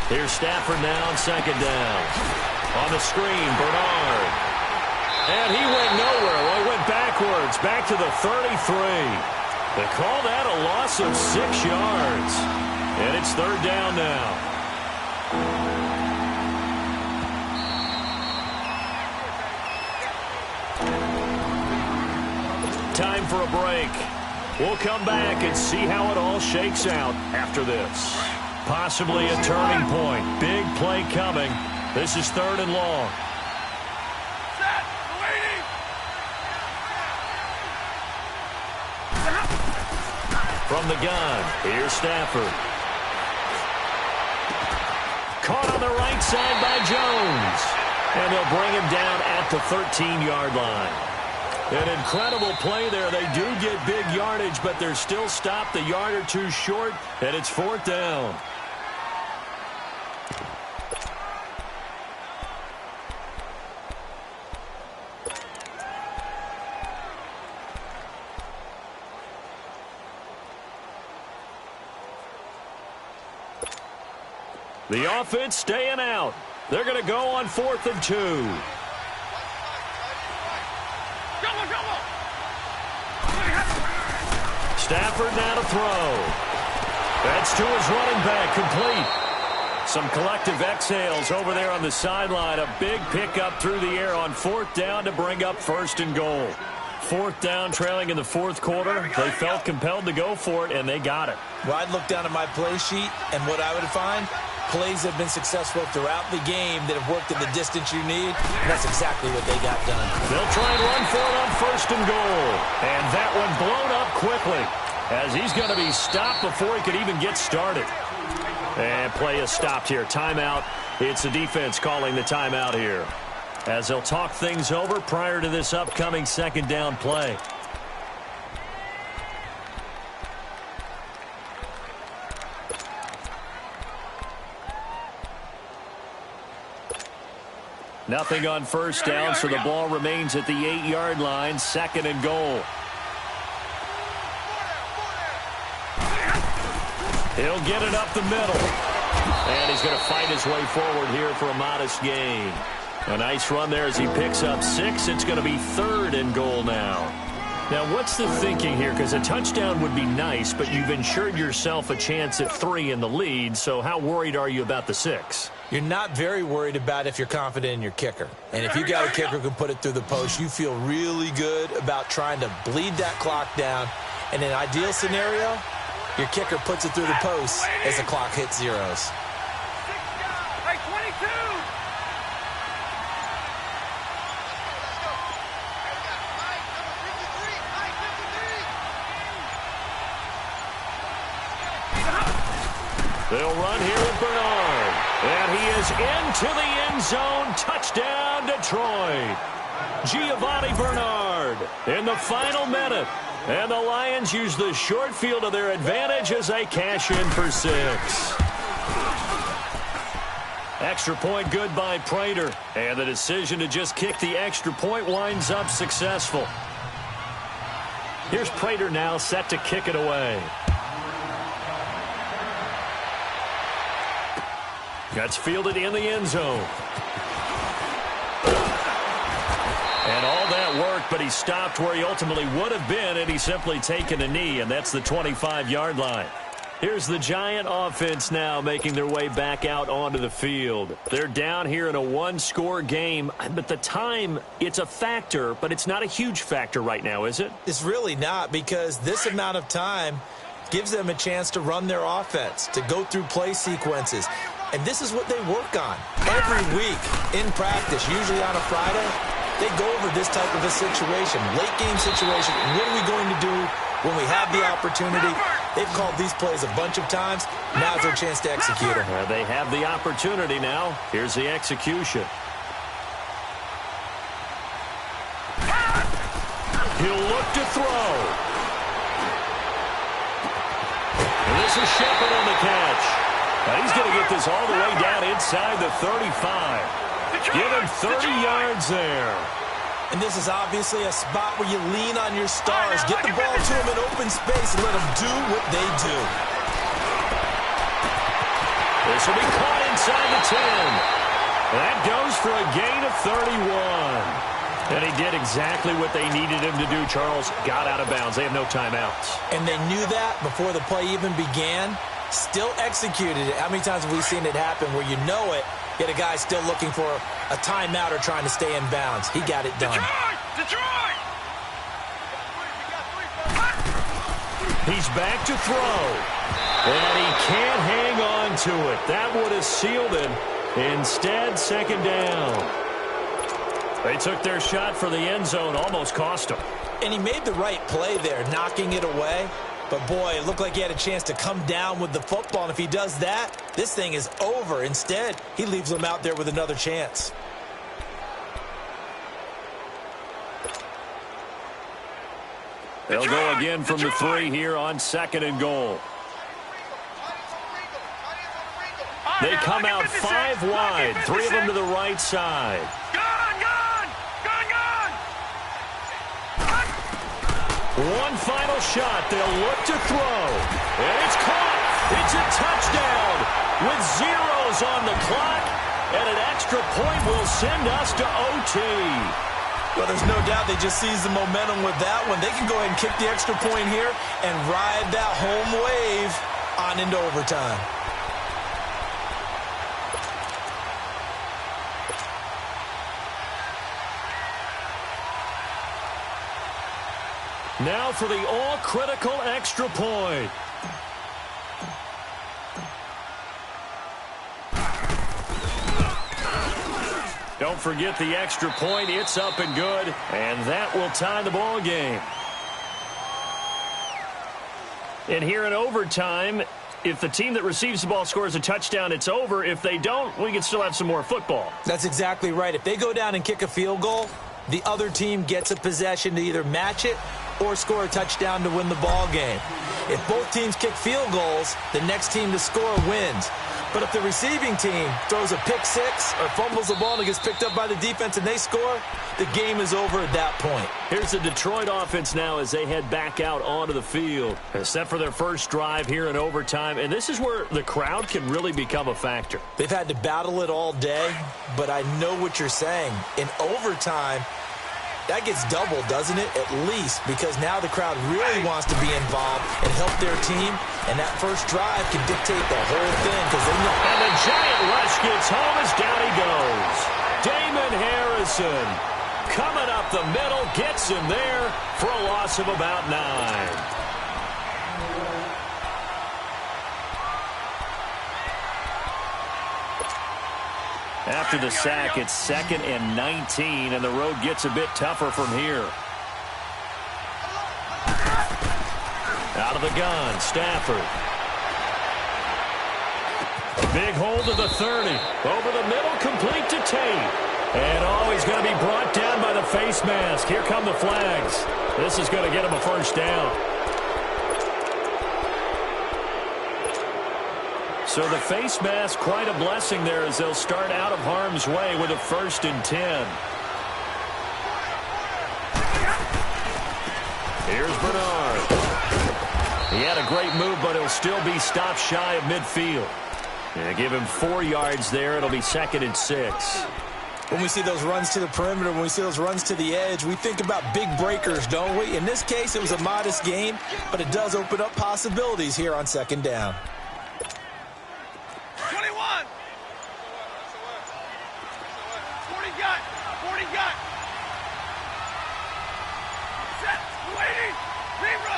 Here's Stafford now on second down. On the screen, Bernard. And he went nowhere. Well, he went backwards, back to the 33. They call that a loss of 6 yards. And it's third down now. Time for a break. We'll come back and see how it all shakes out after this. Possibly a turning point. Big play coming. This is 3rd and long. Set. Waiting. From the gun, here's Stafford. Caught on the right side by Jones. And they'll bring him down at the 13-yard line. An incredible play there. They do get big yardage, but they're still stopped a yard or two short, and it's 4th down. The offense staying out. They're going to go on 4th and 2. Stafford now to throw. That's to his running back, complete. Some collective exhales over there on the sideline. A big pickup through the air on 4th down to bring up 1st and goal. 4th down, trailing in the 4th quarter. They felt compelled to go for it, and they got it. Well, I'd look down at my play sheet, and what I would find, plays have been successful throughout the game that have worked in the distance you need, and that's exactly what they got done. They'll try and run for it on 1st and goal. And that one blown up quickly, as he's going to be stopped before he could even get started. And play is stopped here. Timeout. It's the defense calling the timeout here, as they'll talk things over prior to this upcoming 2nd down play. Nothing on 1st down, so the ball remains at the 8-yard line. 2nd and goal. He'll get it up the middle. And he's going to fight his way forward here for a modest gain. A nice run there as he picks up 6. It's going to be 3rd and goal now. Now, what's the thinking here? Because a touchdown would be nice, but you've ensured yourself a chance at 3 in the lead. So how worried are you about the 6? You're not very worried about if you're confident in your kicker. And if you got a kicker who can put it through the post, you feel really good about trying to bleed that clock down. In an ideal scenario, your kicker puts it through the post as the clock hits zeros. Hey, 22! They'll run here with Bernard. And he is into the end zone. Touchdown, Detroit. Giovanni Bernard in the final minute. And the Lions use the short field to their advantage as they cash in for 6. Extra point good by Prater. And the decision to just kick the extra point winds up successful. Here's Prater now set to kick it away. Gets fielded in the end zone. And all that worked, but he stopped where he ultimately would have been, and he's simply taken a knee, and that's the 25-yard line. Here's the Giant offense now making their way back out onto the field. They're down here in a 1-score game, but the time, it's a factor, but it's not a huge factor right now, is it? It's really not, because this amount of time gives them a chance to run their offense, to go through play sequences. And this is what they work on every week in practice, usually on a Friday. They go over this type of a situation, late game situation. What are we going to do when we have the opportunity? They've called these plays a bunch of times. Now's their chance to execute them. They have the opportunity now. Here's the execution. He'll look to throw. And this is Shepard on the catch. Now he's going to get this all the way down inside the 35. Give him 30 yards there. And this is obviously a spot where you lean on your stars. Get the ball to them in open space and let them do what they do. This will be caught inside the 10. That goes for a gain of 31. And he did exactly what they needed him to do, Charles. Got out of bounds. They have no timeouts. And they knew that before the play even began. Still executed it. How many times have we seen it happen where you know it, yet a guy still looking for a timeout or trying to stay in bounds? He got it done. Detroit! He's back to throw. And he can't hang on to it. That would have sealed it. Instead, 2nd down. They took their shot for the end zone, almost cost him. And he made the right play there, knocking it away. But, boy, it looked like he had a chance to come down with the football. And if he does that, this thing is over. Instead, he leaves them out there with another chance. They'll go again from the 3 here on 2nd and goal. They come out 5 wide, 3 of them to the right side. One final shot. They'll look to throw. And it's caught. It's a touchdown with zeros on the clock. And an extra point will send us to OT. Well, there's no doubt they just seized the momentum with that one. They can go ahead and kick the extra point here and ride that home wave on into overtime. Now for the all-critical extra point. Don't forget the extra point. It's up and good, and that will tie the ball game. And here in overtime, if the team that receives the ball scores a touchdown, it's over. If they don't, we can still have some more football. That's exactly right. If they go down and kick a field goal, the other team gets a possession to either match it or score a touchdown to win the ball game. If both teams kick field goals, the next team to score wins. But if the receiving team throws a pick six or fumbles the ball and it gets picked up by the defense and they score, the game is over at that point. Here's the Detroit offense now as they head back out onto the field. Set for their first drive here in overtime, and this is where the crowd can really become a factor. They've had to battle it all day, but I know what you're saying. In overtime, that gets doubled, doesn't it? At least, because now the crowd really wants to be involved and help their team, and that first drive can dictate the whole thing because they know. And the giant rush gets home as down he goes. Damon Harrison coming up the middle, gets him there for a loss of about 9. After the sack, it's 2nd and 19, and the road gets a bit tougher from here. Out of the gun, Stafford. Big hold of the 30. Over the middle, complete to Tate. And he's going to be brought down by the face mask. Here come the flags. This is going to get him a first down. So the face mask, quite a blessing there as they'll start out of harm's way with a 1st and 10. Here's Bernard. He had a great move, but he'll still be stopped shy of midfield. Yeah, give him 4 yards there. It'll be 2nd and 6. When we see those runs to the perimeter, when we see those runs to the edge, we think about big breakers, don't we? In this case, it was a modest gain, but it does open up possibilities here on 2nd down. 21. 40 got. 40 got. Set. Waiting. Zero.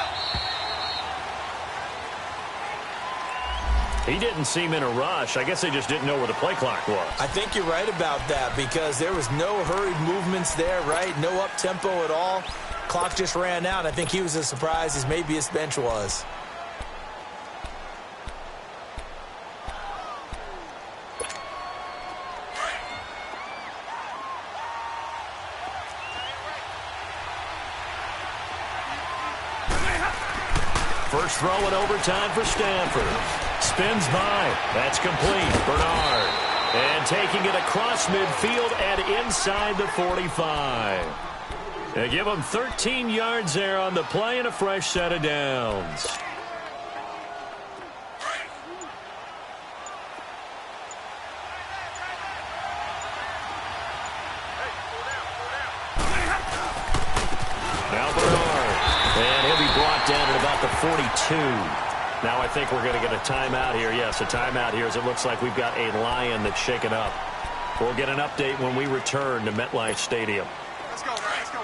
He didn't seem in a rush. I guess they just didn't know where the play clock was. I think you're right about that because there was no hurried movements there, right? No up-tempo at all. Clock just ran out. I think he was as surprised as maybe his bench was. First throw in overtime for Stanford. Spins by. That's complete. Bernard. And taking it across midfield and inside the 45. They give him 13 yards there on the play and a fresh set of downs. Now Bernard. And he'll be brought down at about the 42. Now I think we're going to get a timeout here. Yes, a timeout here as it looks like we've got a Lion that's shaken up. We'll get an update when we return to MetLife Stadium. Let's go, let's go.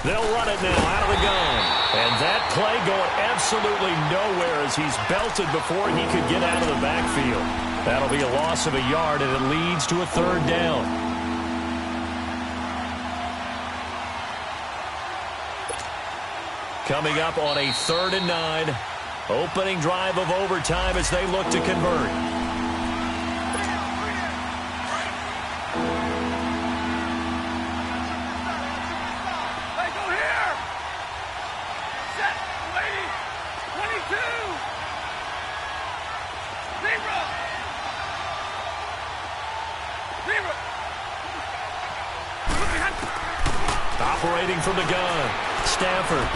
They'll run it now out of the gun. And that play going absolutely nowhere as he's belted before he could get out of the backfield. That'll be a loss of a yard, and it leads to a 3rd down. Coming up on a 3rd and 9. Opening drive of overtime as they look to convert. Hey, go here. Set. Waiting. 22. Zero. Zero. Operating from the gun. Stafford.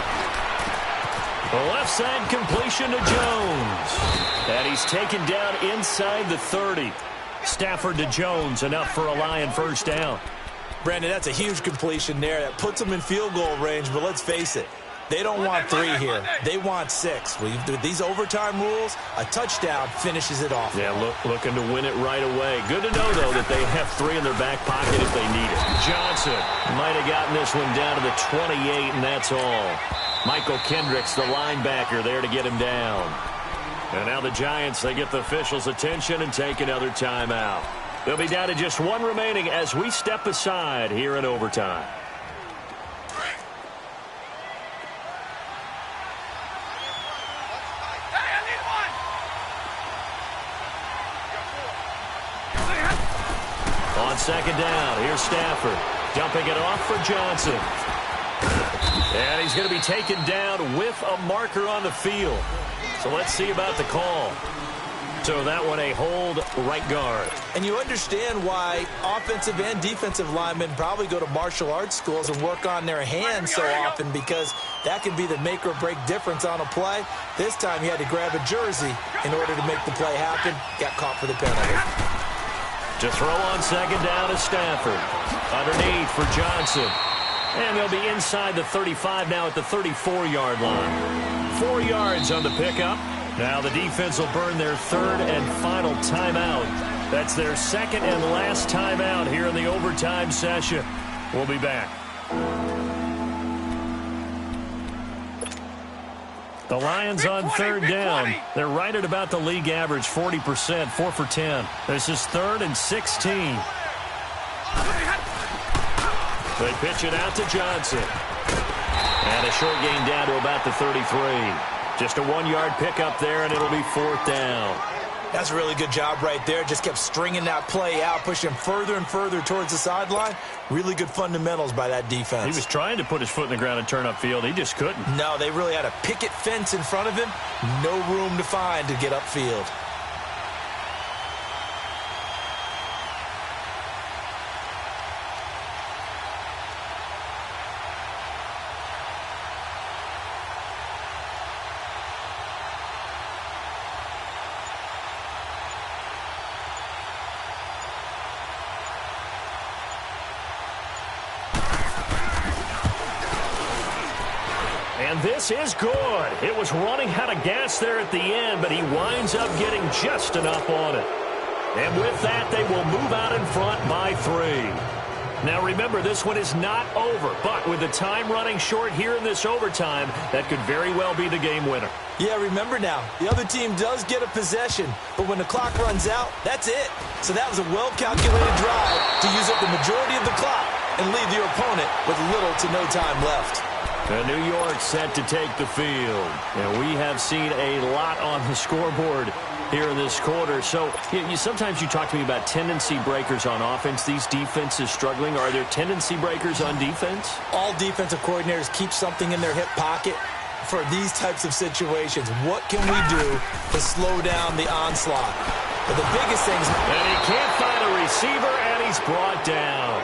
The left side completion to Jones. And he's taken down inside the 30. Stafford to Jones, enough for a Lion first down. Brandon, that's a huge completion there. That puts them in field goal range, but let's face it. They don't want 3 here. They want 6. With these overtime rules, a touchdown finishes it off. Yeah, looking to win it right away. Good to know, though, that they have 3 in their back pocket if they need it. Johnson might have gotten this one down to the 28, and that's all. Michael Kendricks, the linebacker, there to get him down. And now the Giants, they get the officials' attention and take another timeout. They'll be down to just 1 remaining as we step aside here in overtime. Hey, I need one. On second down, here's Stafford. Dumping it off for Johnson. And he's going to be taken down with a marker on the field. So let's see about the call. So that one a hold right guard. And you understand why offensive and defensive linemen probably go to martial arts schools and work on their hands so often, because that can be the make or break difference on a play. This time he had to grab a jersey in order to make the play happen. Got caught for the penalty. To throw on second down is Stafford. Underneath for Johnson. And they'll be inside the 35 now at the 34-yard line. 4 yards on the pickup. Now the defense will burn their third and final timeout. That's their second and last timeout here in the overtime session. We'll be back. The Lions on third down. They're right at about the league average, 40%, 4 for 10. This is 3rd and 16. They pitch it out to Johnson. And a short gain down to about the 33. Just a 1-yard pickup there, and it'll be 4th down. That's a really good job right there. Just kept stringing that play out, pushing further and further towards the sideline. Really good fundamentals by that defense. He was trying to put his foot in the ground and turn upfield. He just couldn't. No, they really had a picket fence in front of him. No room to find to get upfield. And this is good. It was running out of gas there at the end, but he winds up getting just enough on it. And with that, they will move out in front by 3. Now remember, this one is not over, but with the time running short here in this overtime, that could very well be the game winner. Yeah, remember now, the other team does get a possession, but when the clock runs out, that's it. So that was a well-calculated drive to use up the majority of the clock and leave your opponent with little to no time left. And New York set to take the field. And we have seen a lot on the scoreboard here in this quarter. So sometimes you talk to me about tendency breakers on offense. These defenses struggling. Are there tendency breakers on defense? All defensive coordinators keep something in their hip pocket for these types of situations. What can we do to slow down the onslaught? But the biggest thing is... And he can't find a receiver, and he's brought down.